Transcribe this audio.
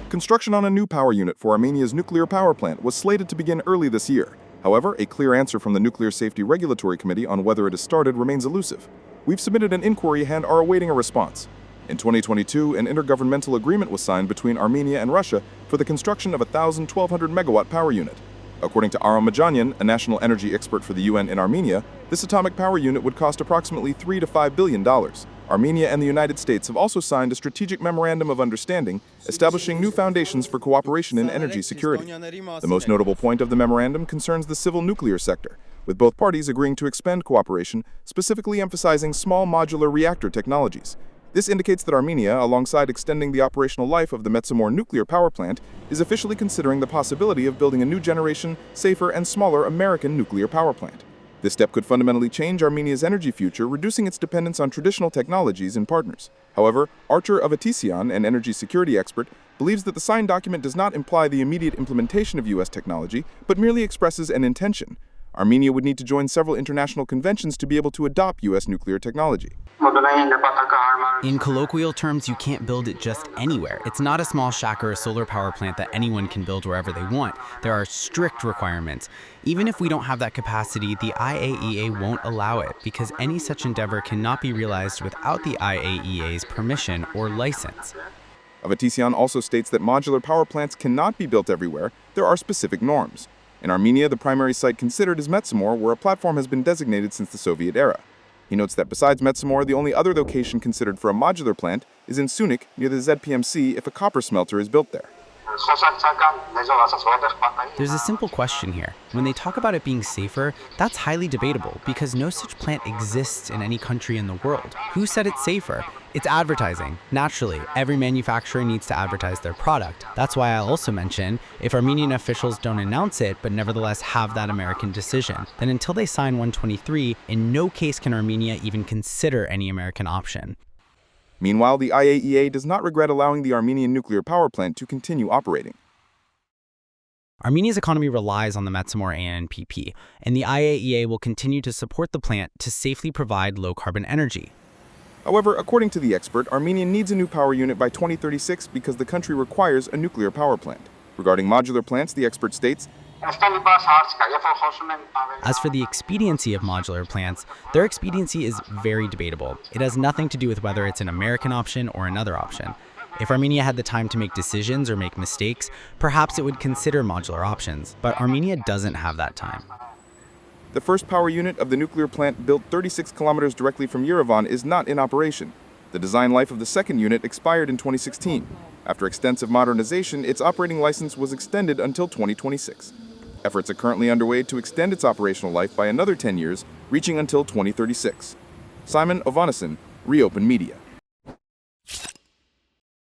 Construction on a new power unit for Armenia's nuclear power plant was slated to begin early this year. However, a clear answer from the Nuclear Safety Regulatory Committee on whether it has started remains elusive. We've submitted an inquiry and are awaiting a response. In 2022, an intergovernmental agreement was signed between Armenia and Russia for the construction of a 1,200 megawatt power unit. According to Aram Majanian, a national energy expert for the UN in Armenia, this atomic power unit would cost approximately $3 to $5 billion. Armenia and the United States have also signed a strategic memorandum of understanding, establishing new foundations for cooperation in energy security. The most notable point of the memorandum concerns the civil nuclear sector, with both parties agreeing to expand cooperation, specifically emphasizing small modular reactor technologies. This indicates that Armenia, alongside extending the operational life of the Metsamor nuclear power plant, is officially considering the possibility of building a new generation, safer, and smaller American nuclear power plant. This step could fundamentally change Armenia's energy future, reducing its dependence on traditional technologies and partners. However, Artur Avatisyan, an energy security expert, believes that the signed document does not imply the immediate implementation of U.S. technology, but merely expresses an intention. Armenia would need to join several international conventions to be able to adopt U.S. nuclear technology. In colloquial terms, you can't build it just anywhere. It's not a small shack or a solar power plant that anyone can build wherever they want. There are strict requirements. Even if we don't have that capacity, the IAEA won't allow it because any such endeavor cannot be realized without the IAEA's permission or license. Avatisyan also states that modular power plants cannot be built everywhere. There are specific norms. In Armenia, the primary site considered is Metsamor, where a platform has been designated since the Soviet era. He notes that besides Metsamor, the only other location considered for a modular plant is in Sunik, near the ZPMC, if a copper smelter is built there. There's a simple question here. When they talk about it being safer, that's highly debatable because no such plant exists in any country in the world. Who said it's safer? It's advertising. Naturally, every manufacturer needs to advertise their product. That's why I also mention, if Armenian officials don't announce it but nevertheless have that American decision, then until they sign 123, in no case can Armenia even consider any American option. Meanwhile, the IAEA does not regret allowing the Armenian nuclear power plant to continue operating. Armenia's economy relies on the Metsamor ANPP, and the IAEA will continue to support the plant to safely provide low-carbon energy. However, according to the expert, Armenia needs a new power unit by 2036 because the country requires a nuclear power plant. Regarding modular plants, the expert states, as for the expediency of modular plants, their expediency is very debatable. It has nothing to do with whether it's an American option or another option. If Armenia had the time to make decisions or make mistakes, perhaps it would consider modular options, but Armenia doesn't have that time. The first power unit of the nuclear plant, built 36 kilometers directly from Yerevan, is not in operation. The design life of the second unit expired in 2016. After extensive modernization, its operating license was extended until 2026. Efforts are currently underway to extend its operational life by another 10 years, reaching until 2036. Simon Ovanesson, ReOpen Media.